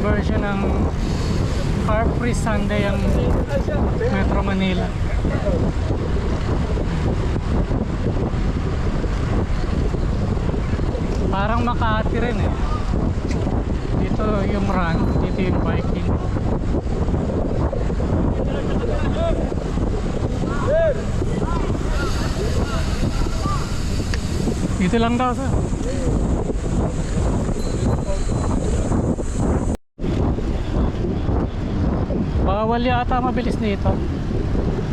version ng Car Free Sunday ang Metro Manila. Parang Makati rin eh. Dito yung run, dito yung biking. Dito lang daw sa. Bawal yata mabilis dito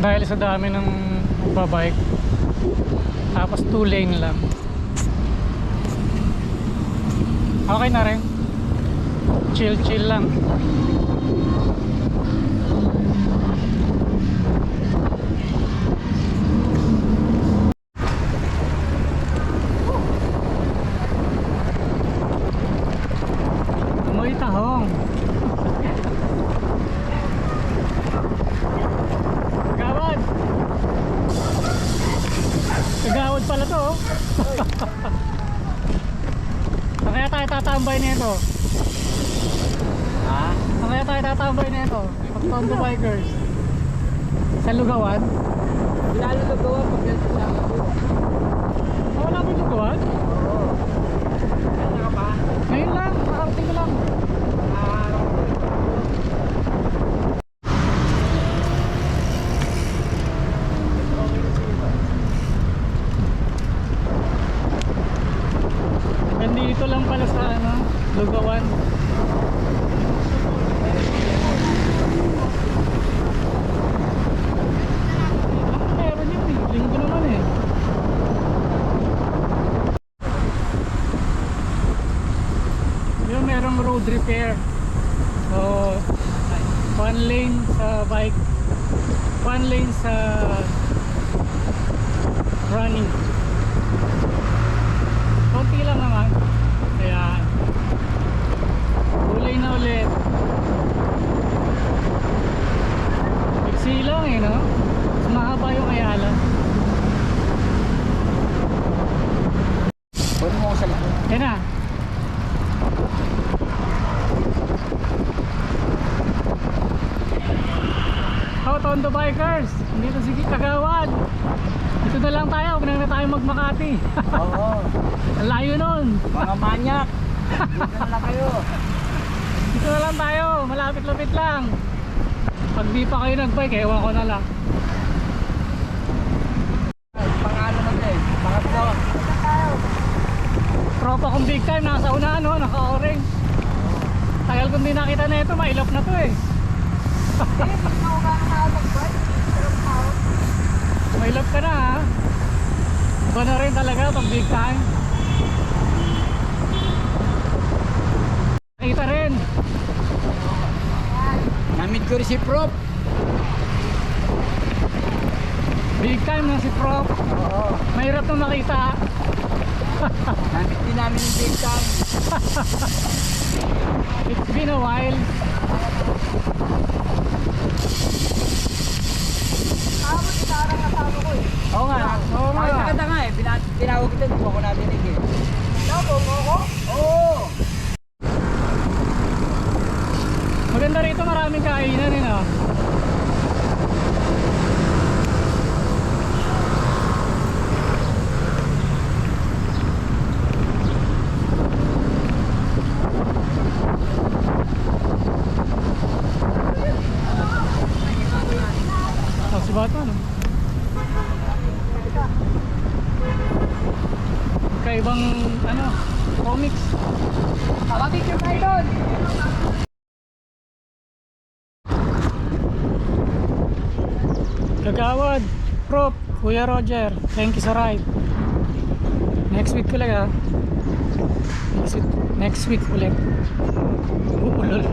dahil sa dami ng babike. Tapos 2 lane lang. Okay na rin. Chill lang. Amoy tahong. Kagawad. Kagawad pala to. Kaya tayo tatambay nito. Ha? Kaya tayo tatambay nito. Pag-Tondo Bikers. Sa Lugawan. Lalo Lugawan pag ganito sa ako. Wala mo yung Lugawan? Oo. Kaya ka pa? Ngayon lang, nakarating ko lang. Nandito lang pala sa Lugawan. Meron yun eh, linggo naman eh. Yun, merong road repair. So 1 lane sa bike, 1 lane sa running. Konti lang naman. Kaya ulay na ulit. Iksi lang eh, no? Mas mahaba yung Ayala. Pwede mo ako sa likod. Yan na. Oh, Tondo Bikers, dito sige Kagawad. Dito na lang tayo, huwag na tayo magmakati. Oo. Ang layo nun. Mga manyak. Dito na lang kayo. Dito na lang tayo, malapit-lapit lang. Pag di pa kayo nagbike, ewan ko na lang. Pang-ano na ito eh. Pangatlo. Tropa kong big time, nasa unahan, no? Naka-oring. Tagal kong di nakita na ito, mailap na to eh. Mailap ka na ha. Iba na rin talaga pag big time. Nakita rin. Namit ko rin si Prop. Big time na si Prof. Oo. Mahirap na makita. Namit din namin yung big time. It's been a while. Oo nga. Oo nga. Ay, nakita nga eh. Tinawag kita, hindi mo ako nadinig eh. Tinawag mo ako? Oo. Maganda rito, maraming kainan eh, no? Oh, si Batman, no? Kaibang, comics. Picture tayo doon. Kagawad, Prop, Kuya Roger, thank you sa ride. Next week ulit ha. Next week ulit. Ulol.